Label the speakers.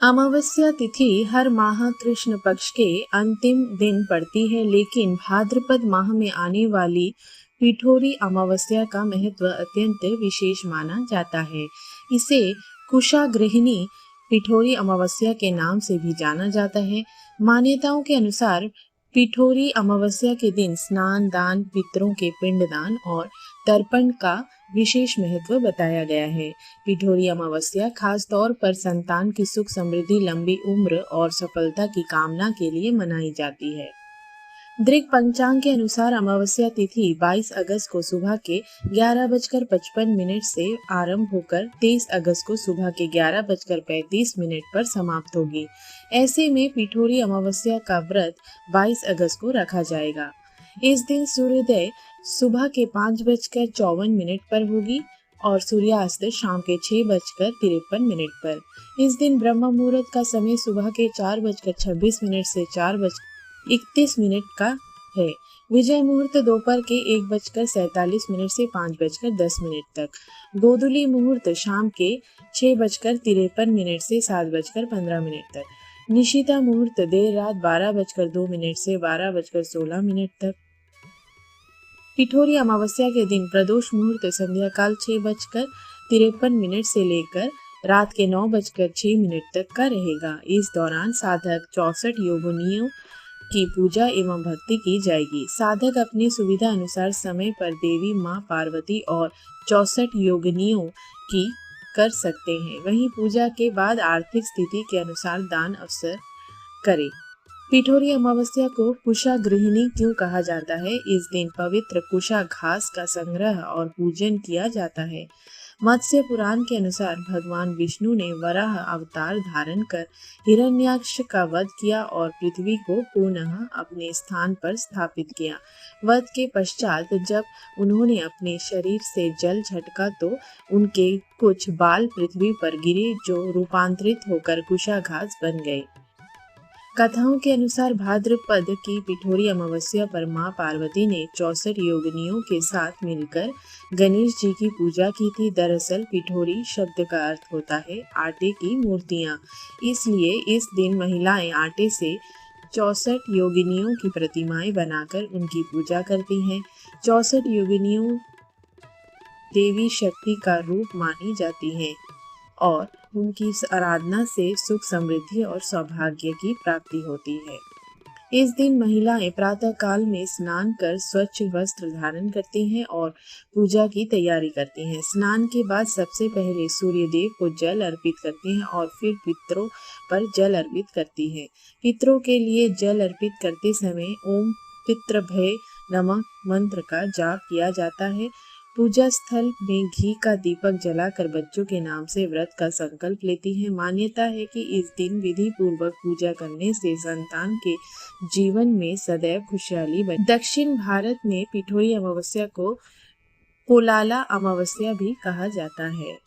Speaker 1: अमावस्या तिथि हर माह कृष्ण पक्ष के अंतिम दिन पड़ती है, लेकिन भाद्रपद माह में आने वाली पिठोरी अमावस्या का महत्व अत्यंत विशेष माना जाता है। इसे कुशाग्रहिणी पिठोरी अमावस्या के नाम से भी जाना जाता है। मान्यताओं के अनुसार पिठोरी अमावस्या के दिन स्नान दान, पितरों के पिंडदान और तर्पण का विशेष महत्व बताया गया है। पिठोरी अमावस्या खास तौर पर संतान की सुख समृद्धि, लंबी उम्र और सफलता की कामना के लिए मनाई जाती है। दृक पंचांग के अनुसार अमावस्या तिथि 22 अगस्त को सुबह के 11:55 से आरंभ होकर 23 अगस्त को सुबह के 11:35 पर समाप्त होगी। ऐसे में पिठोरी अमावस्या का व्रत 22 अगस्त को रखा जाएगा। इस दिन सूर्योदय सुबह के 5:54 पर होगी और सूर्यास्त शाम के 6:53 पर। इस दिन ब्रह्म मुहूर्त का समय सुबह के 4:26 से 4:31 का है। विजय मुहूर्त दोपहर के 1:47 से 5:10 तक। गोधूली मुहूर्त शाम के 6:53 से 7:15 तक। निशिता मुहूर्त देर रात 12:02 से 12:16 तक। पिठोरी अमावस्या के दिन प्रदोष मुहूर्त संध्या काल 6:53 से लेकर रात के 9:06 तक का रहेगा। इस दौरान साधक 64 योगिनियों की पूजा एवं भक्ति की जाएगी। साधक अपनी सुविधा अनुसार समय पर देवी माँ पार्वती और 64 योगिनियों की कर सकते हैं। वहीं पूजा के बाद आर्थिक स्थिति के अनुसार दान अवसर करें। पिठोरी अमावस्या को कुशाग्रहिणी क्यों कहा जाता है? इस दिन पवित्र कुशा घास का संग्रह और पूजन किया जाता है। मत्स्य पुराण के अनुसार भगवान विष्णु ने वराह अवतार धारण कर हिरण्याक्ष का वध किया और पृथ्वी को पुनः अपने स्थान पर स्थापित किया। वध के पश्चात जब उन्होंने अपने शरीर से जल झटका तो उनके कुछ बाल पृथ्वी पर गिरे, जो रूपांतरित होकर कुशाघास बन गए। कथाओं के अनुसार भाद्रपद की पिठोरी अमावस्या पर मां पार्वती ने 64 योगिनियों के साथ मिलकर गणेश जी की पूजा की थी। दरअसल पिठोरी शब्द का अर्थ होता है आटे की मूर्तियां, इसलिए इस दिन महिलाएं आटे से 64 योगिनियों की प्रतिमाएं बनाकर उनकी पूजा करती हैं। 64 योगिनियों देवी शक्ति का रूप मानी जाती हैं और उनकी इस आराधना से सुख समृद्धि और सौभाग्य की प्राप्ति होती है। इस दिन महिलाएं प्रातः काल में स्नान कर स्वच्छ वस्त्र धारण करती हैं और पूजा की तैयारी करती हैं। स्नान के बाद सबसे पहले सूर्य देव को जल अर्पित करती हैं और फिर पितरों पर जल अर्पित करती हैं। पितरों के लिए जल अर्पित करते समय ओम पितृभ्ये नमः मंत्र का जाप किया जाता है। पूजा स्थल में घी का दीपक जलाकर बच्चों के नाम से व्रत का संकल्प लेती हैं। मान्यता है कि इस दिन विधि पूर्वक पूजा करने से संतान के जीवन में सदैव खुशहाली बने। दक्षिण भारत में पिठोरी अमावस्या को पोलाला अमावस्या भी कहा जाता है।